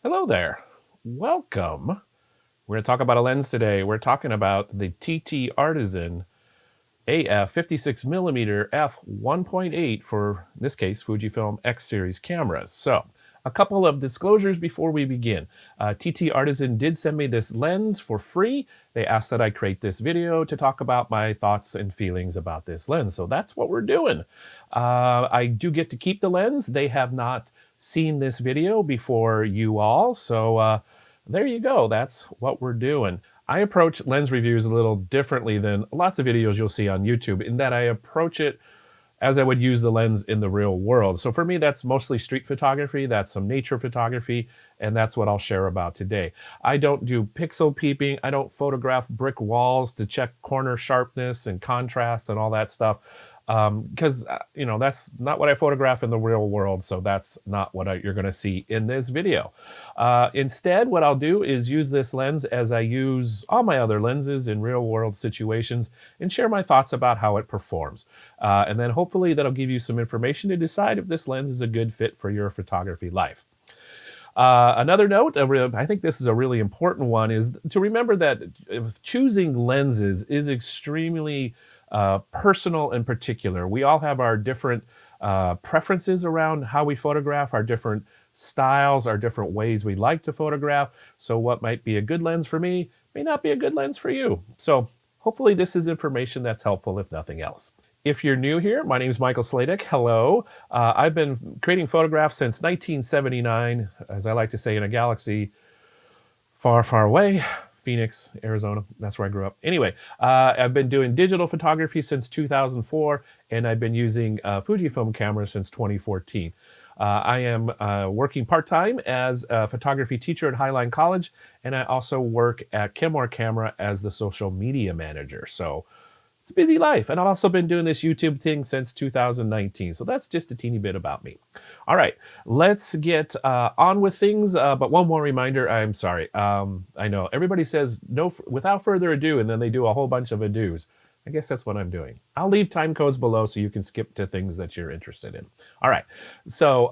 Hello there. Welcome. We're going to talk about a lens today. We're talking about the TTArtisan AF 56mm f1.8 for, in this case, Fujifilm X-Series cameras. So, a couple of disclosures before we begin. TTArtisan did send me this lens for free. They asked that I create this video to talk about my thoughts and feelings about this lens. So that's what we're doing. I do get to keep the lens. They have not seen this video before you all. So there you go. That's what we're doing. I approach lens reviews a little differently than lots of videos you'll see on YouTube in that I approach it as I would use the lens in the real world. So for me, that's mostly street photography, that's some nature photography, and that's what I'll share about today. I don't do pixel peeping. I don't photograph brick walls to check corner sharpness and contrast and all that stuff. Because that's not what I photograph in the real world, so that's not what you're going to see in this video. Instead, what I'll do is use this lens as I use all my other lenses in real world situations and share my thoughts about how it performs. And then hopefully that'll give you some information to decide if this lens is a good fit for your photography life. Another note, I think this is a really important one, is to remember that choosing lenses is extremely personal and particular. We all have our different preferences around how we photograph, our different styles, our different ways we like to photograph. So what might be a good lens for me may not be a good lens for you. So hopefully this is information that's helpful, if nothing else. If you're new here, my name is Michael Sladek. Hello. I've been creating photographs since 1979, as I like to say, in a galaxy far, far away. Phoenix, Arizona. That's where I grew up. Anyway, I've been doing digital photography since 2004, and I've been using Fujifilm cameras since 2014. I am working part-time as a photography teacher at Highline College, and I also work at Kenmore Camera as the social media manager. So it's a busy life. And I've also been doing this YouTube thing since 2019. So that's just a teeny bit about me. All right, let's get on with things. But one more reminder, I'm sorry. I know everybody says no, without further ado, and then they do a whole bunch of ados. I guess that's what I'm doing. I'll leave time codes below so you can skip to things that you're interested in. All right, so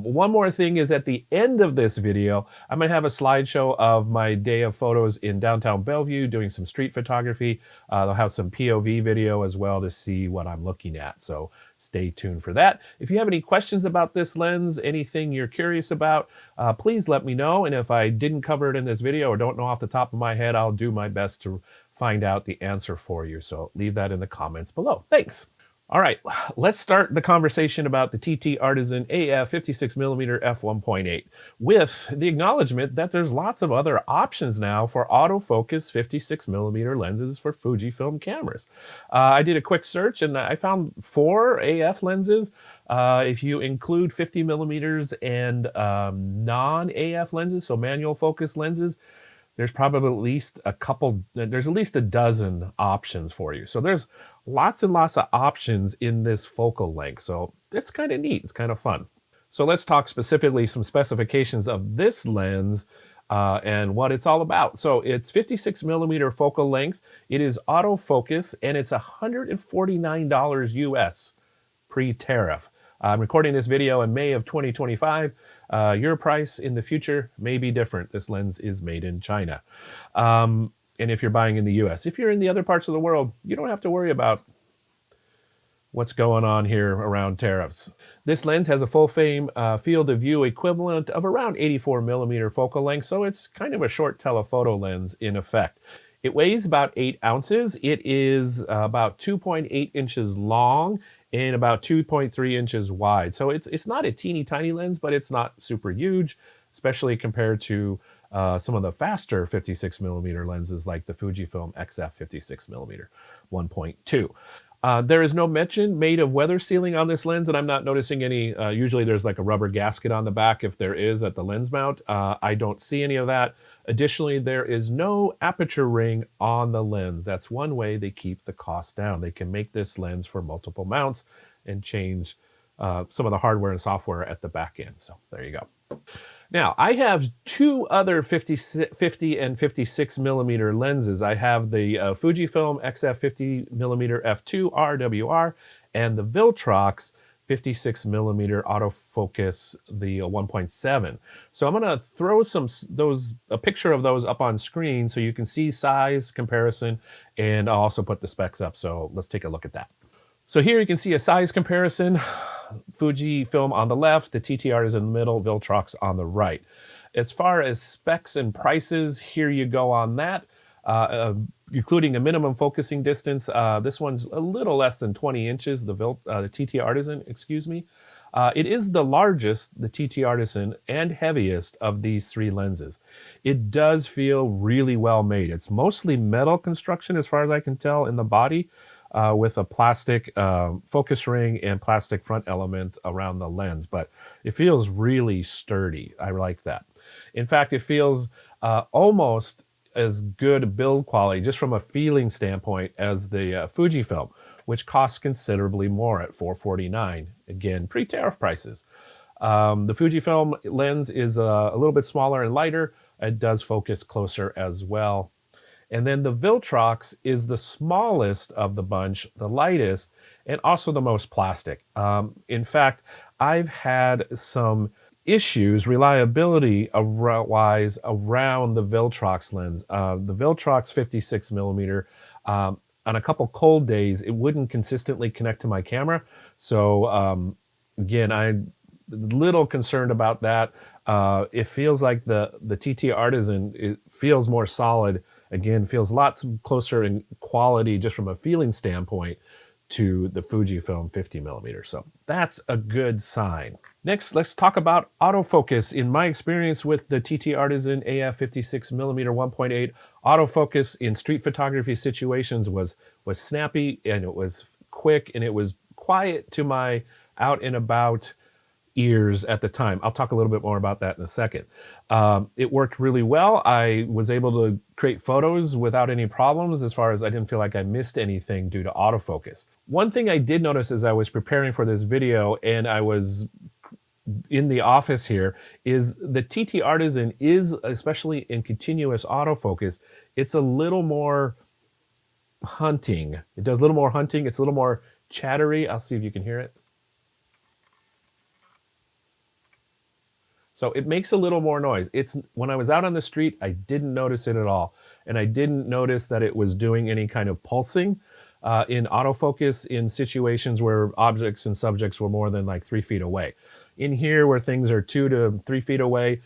one more thing is at the end of this video, I'm gonna have a slideshow of my day of photos in downtown Bellevue doing some street photography. They'll have some POV video as well to see what I'm looking at. So stay tuned for that. If you have any questions about this lens, anything you're curious about, please let me know. And if I didn't cover it in this video or don't know off the top of my head, I'll do my best to find out the answer for you. So leave that in the comments below. Thanks. All right, let's start the conversation about the TTArtisan AF 56mm f1.8 with the acknowledgement that there's lots of other options now for autofocus 56mm lenses for Fujifilm cameras. I did a quick search and I found 4 AF lenses. If you include 50mm and non-AF lenses, so manual focus lenses, there's probably at least there's at least a dozen options for you. So there's lots and lots of options in this focal length. So it's kind of neat. It's kind of fun. So let's talk specifically some specifications of this lens and what it's all about. So it's 56mm focal length. It is autofocus and it's $149 US pre-tariff. I'm recording this video in May of 2025. Your price in the future may be different. This lens is made in China. And if you're buying in the US, if you're in the other parts of the world, you don't have to worry about what's going on here around tariffs. This lens has a full frame field of view equivalent of around 84mm focal length, so it's kind of a short telephoto lens in effect. It weighs about 8 ounces. It is about 2.8 inches long and about 2.3 inches wide. So it's not a teeny tiny lens, but it's not super huge, especially compared to some of the faster 56mm lenses like the Fujifilm XF 56mm 1.2. There is no mention made of weather sealing on this lens, and I'm not noticing any. Usually there's like a rubber gasket on the back if there is at the lens mount. I don't see any of that. Additionally, there is no aperture ring on the lens. That's one way they keep the cost down. They can make this lens for multiple mounts and change some of the hardware and software at the back end. So there you go. Now, I have 2 other 50 and 56mm lenses. I have the Fujifilm XF 50mm f2 RWR and the Viltrox 56mm autofocus, the 1.7. So I'm going to throw a picture of those up on screen so you can see size comparison, and I'll also put the specs up. So let's take a look at that. So here you can see a size comparison. Fujifilm on the left, the TTArtisan in the middle, Viltrox on the right. As far as specs and prices, here you go on that. Including a minimum focusing distance. This one's a little less than 20 inches, the TTArtisan, excuse me. It is the largest, the TTArtisan, and heaviest of these three lenses. It does feel really well made. It's mostly metal construction as far as I can tell in the body, with a plastic focus ring and plastic front element around the lens, but it feels really sturdy. I like that. In fact, it feels almost as good build quality, just from a feeling standpoint, as the Fujifilm, which costs considerably more at $449. Again, pre-tariff prices. The Fujifilm lens is a little bit smaller and lighter. It does focus closer as well. And then the Viltrox is the smallest of the bunch, the lightest, and also the most plastic. In fact, I've had some issues reliability-wise around the Viltrox lens. The Viltrox 56mm, on a couple cold days, it wouldn't consistently connect to my camera. So again, I'm a little concerned about that. It feels like the TTArtisan, it feels more solid. Again, feels lots closer in quality just from a feeling standpoint to the Fujifilm 50mm. So that's a good sign. Next, let's talk about autofocus. In my experience with the TTArtisan AF 56mm 1.8, autofocus in street photography situations was snappy, and it was quick, and it was quiet to my out and about ears at the time. I'll talk a little bit more about that in a second. It worked really well. I was able to create photos without any problems, as far as I didn't feel like I missed anything due to autofocus. One thing I did notice as I was preparing for this video and I was in the office here is the TTArtisan is, especially in continuous autofocus, it's a little more hunting. It does a little more hunting. It's a little more chattery. I'll see if you can hear it. So it makes a little more noise. When I was out on the street, I didn't notice it at all. And I didn't notice that it was doing any kind of pulsing in autofocus in situations where objects and subjects were more than like 3 feet away. In here, where things are 2 to 3 feet away,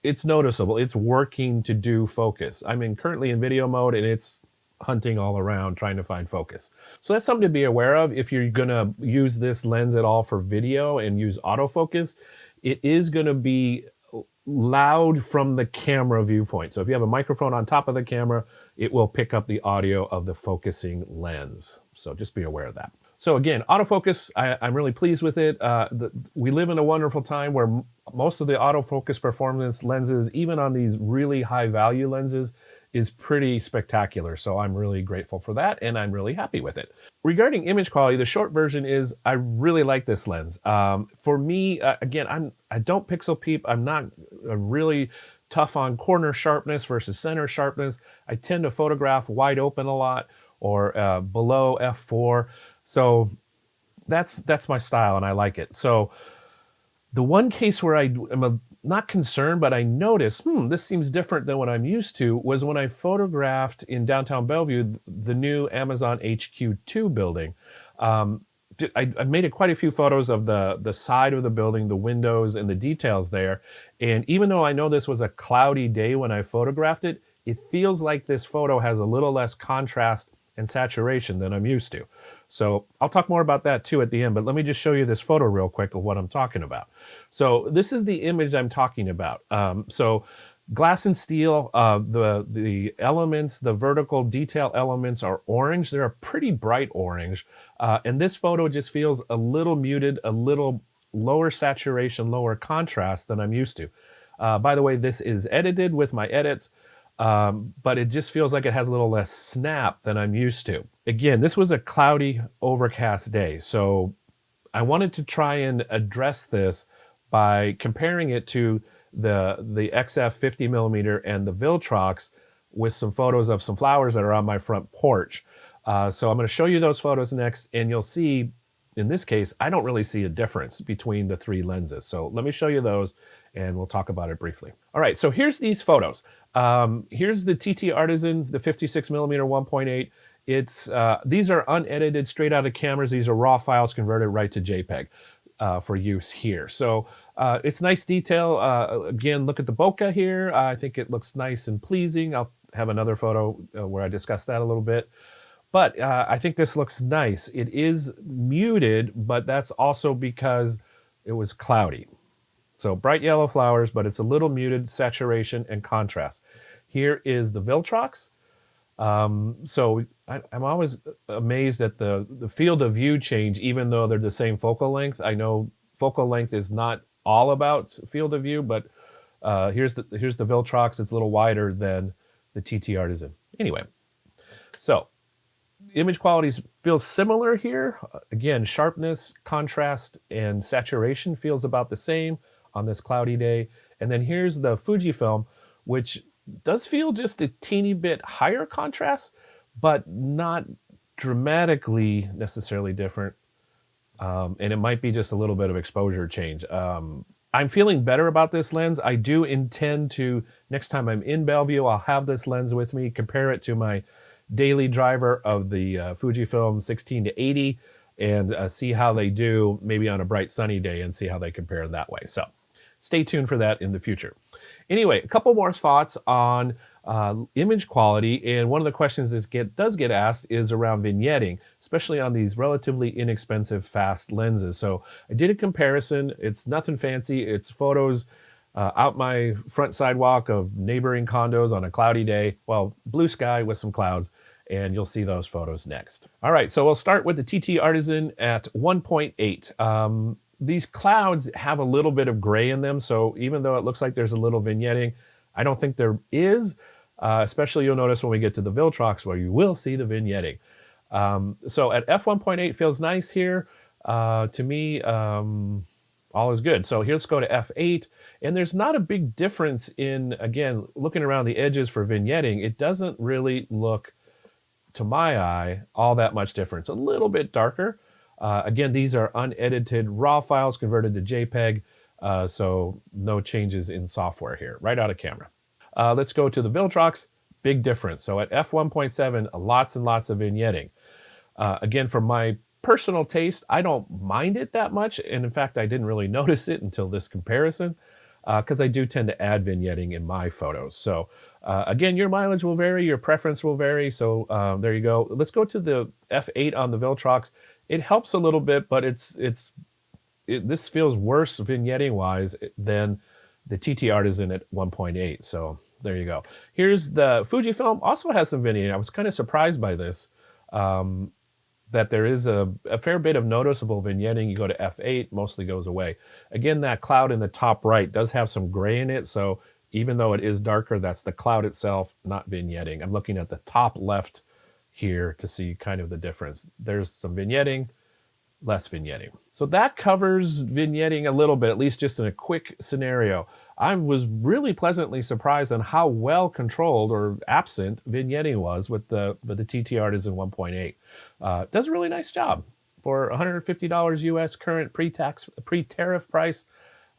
it's noticeable. It's working to do focus. I'm currently in video mode, and it's hunting all around trying to find focus. So that's something to be aware of if you're gonna use this lens at all for video and use autofocus. It is gonna be loud from the camera viewpoint. So if you have a microphone on top of the camera, it will pick up the audio of the focusing lens. So just be aware of that. So again, autofocus, I'm really pleased with it. We live in a wonderful time where most of the autofocus performance lenses, even on these really high value lenses, is pretty spectacular. So I'm really grateful for that, and I'm really happy with it. Regarding image quality, the short version is I really like this lens. For me, again, I don't pixel peep. I'm not really tough on corner sharpness versus center sharpness. I tend to photograph wide open a lot, or below f4. So that's my style, and I like it. So the one case where I am not concerned, but I noticed, this seems different than what I'm used to, was when I photographed in downtown Bellevue, the new Amazon HQ2 building. I made quite a few photos of the side of the building, the windows, and the details there. And even though I know this was a cloudy day when I photographed it, it feels like this photo has a little less contrast and saturation than I'm used to. So I'll talk more about that too at the end, but let me just show you this photo real quick of what I'm talking about. So this is the image I'm talking about. So glass and steel, the elements, the vertical detail elements are orange. They're a pretty bright orange. And this photo just feels a little muted, a little lower saturation, lower contrast than I'm used to. By the way, this is edited with my edits. But it just feels like it has a little less snap than I'm used to. Again, this was a cloudy, overcast day, so I wanted to try and address this by comparing it to the XF 50mm and the Viltrox with some photos of some flowers that are on my front porch. So I'm going to show you those photos next, and you'll see in this case, I don't really see a difference between the three lenses. So let me show you those and we'll talk about it briefly. All right, so here's these photos. Here's the TTArtisan, the 56mm 1.8. These are unedited, straight out of cameras. These are raw files converted right to JPEG for use here. So it's nice detail. Again, look at the bokeh here. I think it looks nice and pleasing. I'll have another photo where I discuss that a little bit. But I think this looks nice. It is muted, but that's also because it was cloudy. So bright yellow flowers, but it's a little muted saturation and contrast. Here is the Viltrox. So I'm always amazed at the field of view change, even though they're the same focal length. I know focal length is not all about field of view, but here's the Viltrox. It's a little wider than the TTArtisan. Anyway, so image quality feels similar here. Again, sharpness, contrast, and saturation feels about the same on this cloudy day. And then here's the Fujifilm, which does feel just a teeny bit higher contrast, but not dramatically necessarily different. And it might be just a little bit of exposure change. I'm feeling better about this lens. I do intend to, next time I'm in Bellevue, I'll have this lens with me, compare it to my daily driver of the Fujifilm 16 to 80 and see how they do maybe on a bright sunny day and see how they compare that way. So stay tuned for that in the future. Anyway, a couple more thoughts on image quality, and one of the questions that does get asked is around vignetting, especially on these relatively inexpensive fast lenses. So I did a comparison. It's nothing fancy. It's photos out my front sidewalk of neighboring condos on a cloudy day. Well, blue sky with some clouds, and you'll see those photos next. All right, so we'll start with the TTArtisan at 1.8. These clouds have a little bit of gray in them, so even though it looks like there's a little vignetting, I don't think there is, especially you'll notice when we get to the Viltrox where you will see the vignetting. So at f1.8 feels nice here. To me, all is good. So here, let's go to f8, and there's not a big difference in, again, looking around the edges for vignetting. It doesn't really look, to my eye, all that much difference. A little bit darker. Again, these are unedited raw files converted to JPEG, so no changes in software here, right out of camera. Let's go to the Viltrox. Big difference. So at f1.7, lots and lots of vignetting. Again, for my personal taste, I don't mind it that much, and in fact, I didn't really notice it until this comparison, because I do tend to add vignetting in my photos. So again, your mileage will vary, your preference will vary, so there you go. Let's go to the f8 on the Viltrox. It helps a little bit, but this feels worse vignetting-wise than the TTArtisan at 1.8, so there you go. Here's the Fujifilm, also has some vignetting. I was kind of surprised by this, that there is a fair bit of noticeable vignetting. You go to f8, mostly goes away. Again, that cloud in the top right does have some gray in it, so even though it is darker, that's the cloud itself, not vignetting. I'm looking at the top left here to see kind of the difference. There's some vignetting, less vignetting. So that covers vignetting a little bit, at least just in a quick scenario. I was really pleasantly surprised on how well controlled or absent vignetting was with the TTArtisan 1.8. Does a really nice job. For $150 US current pre-tax, pre-tariff price,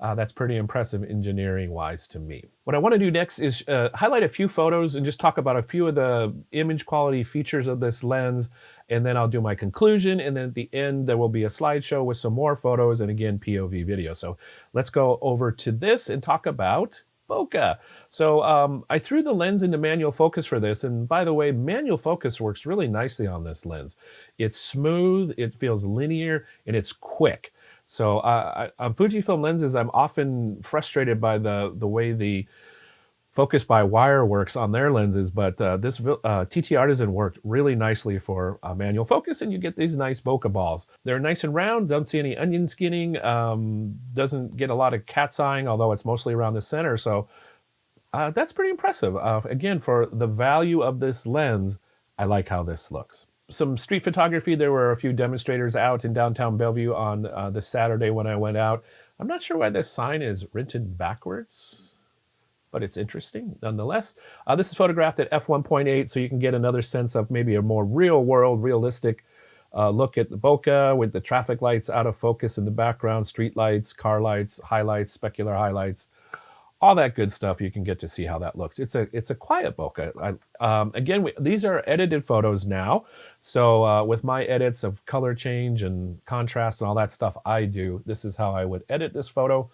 that's pretty impressive engineering-wise to me. What I want to do next is highlight a few photos and just talk about a few of the image quality features of this lens, and then I'll do my conclusion, and then at the end there will be a slideshow with some more photos and again POV video. So let's go over to this and talk about bokeh. So I threw the lens into manual focus for this, and by the way, manual focus works really nicely on this lens. It's smooth, it feels linear, and it's quick. So on Fujifilm lenses, I'm often frustrated by the way the focus by wire works on their lenses, but this TTArtisan worked really nicely for manual focus, and you get these nice bokeh balls. They're nice and round, don't see any onion skinning, doesn't get a lot of cat's eyeing, although it's mostly around the center, so that's pretty impressive. Again, for the value of this lens, I like how this looks. Some street photography. There were a few demonstrators out in downtown Bellevue on this Saturday when I went out. I'm not sure why this sign is rented backwards, but it's interesting nonetheless. This is photographed at f1.8, so you can get another sense of maybe a more real-world, realistic look at the bokeh with the traffic lights out of focus in the background, street lights, car lights, highlights, specular highlights, all that good stuff. You can get to see how that looks. It's a quiet bokeh. Again, these are edited photos now. So with my edits of color change and contrast and all that stuff I do, this is how I would edit this photo.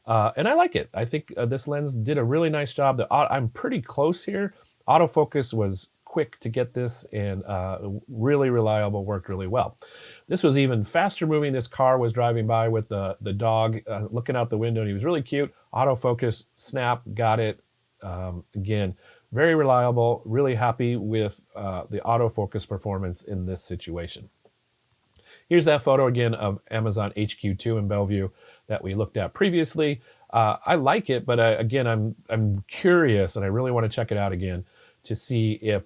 And I like it. I think this lens did a really nice job. I'm pretty close here. Autofocus was quick to get this and really reliable, worked really well. This was even faster moving. This car was driving by with the dog looking out the window, and he was really cute. Autofocus, snap, got it. Again, very reliable, really happy with the autofocus performance in this situation. Here's that photo again of Amazon HQ2 in Bellevue that we looked at previously. I like it, but again, I'm curious and I really want to check it out again to see if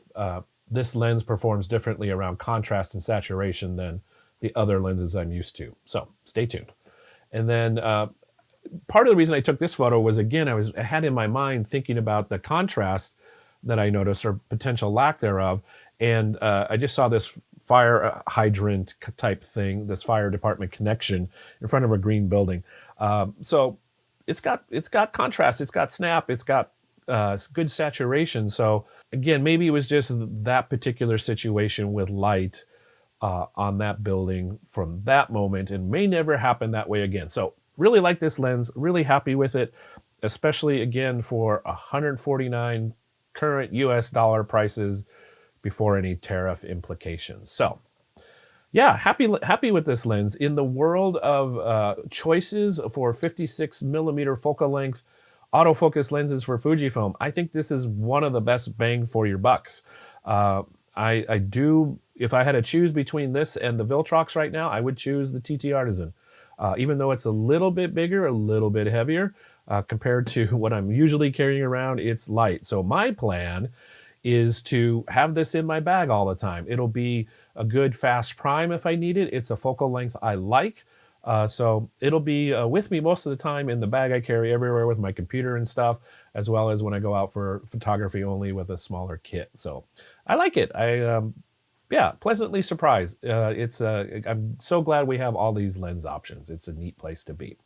this lens performs differently around contrast and saturation than the other lenses I'm used to. So stay tuned. And then part of the reason I took this photo was, again, I had in my mind thinking about the contrast that I noticed or potential lack thereof. And I just saw this fire hydrant type thing, this fire department connection in front of a green building. So it's got contrast, it's got snap, it's got good saturation. So again, maybe it was just that particular situation with light on that building from that moment, and may never happen that way again. So really like this lens, really happy with it, especially again for 149 current US dollar prices before any tariff implications. So yeah, happy with this lens. In the world of choices for 56mm focal length autofocus lenses for Fujifilm, I think this is one of the best bang for your bucks. I do, if I had to choose between this and the Viltrox right now, I would choose the TTArtisan. Even though it's a little bit bigger, a little bit heavier, compared to what I'm usually carrying around, it's light. So my plan is to have this in my bag all the time. It'll be a good fast prime if I need it. It's a focal length I like. So it'll be with me most of the time in the bag I carry everywhere with my computer and stuff, as well as when I go out for photography only with a smaller kit. So I like it. Yeah, pleasantly surprised. I'm so glad we have all these lens options. It's a neat place to be.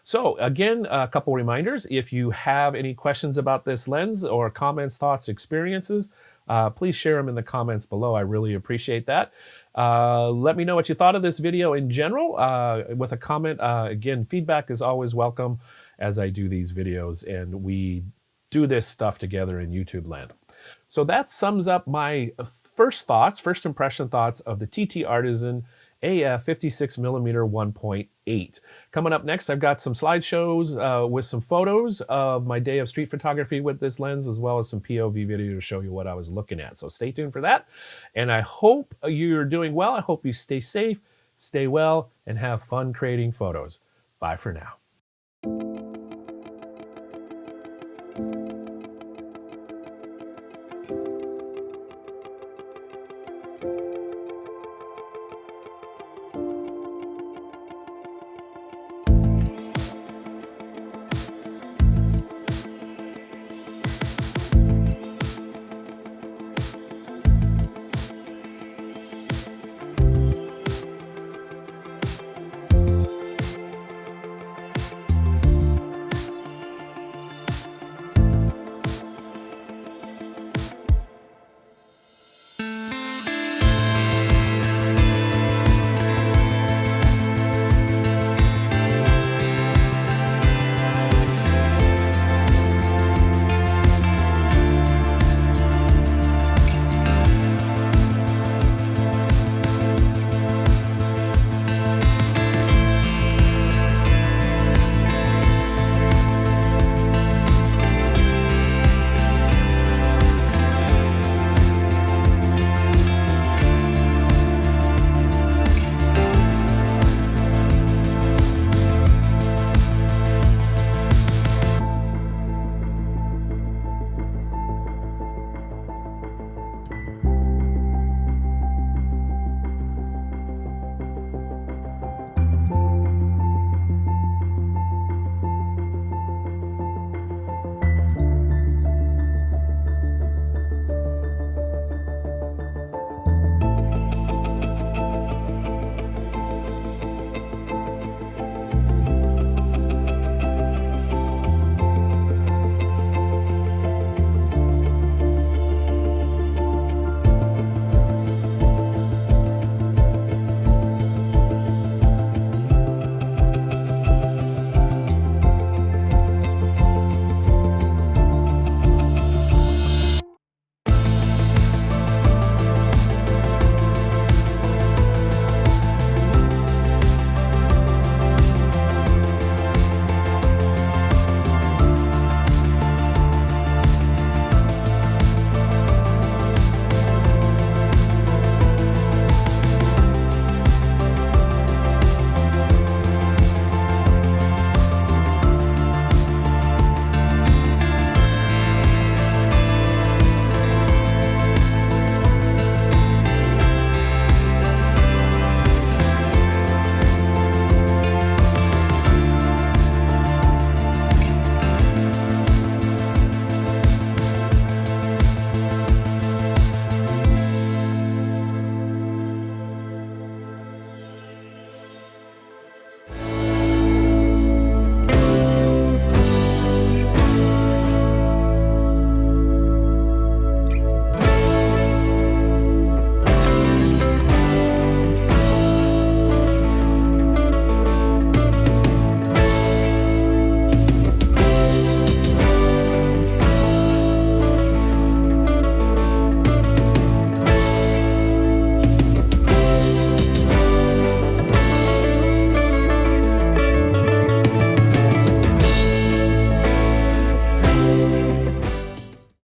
So again, a couple reminders. If you have any questions about this lens or comments, thoughts, experiences, please share them in the comments below. I really appreciate that. Let me know what you thought of this video in general with a comment. Again, feedback is always welcome as I do these videos and we do this stuff together in YouTube land. So that sums up my first impression thoughts of the TTArtisan AF 56mm 1.8. Coming up next, I've got some slideshows with some photos of my day of street photography with this lens, as well as some POV video to show you what I was looking at. So stay tuned for that. And I hope you're doing well. I hope you stay safe, stay well, and have fun creating photos. Bye for now.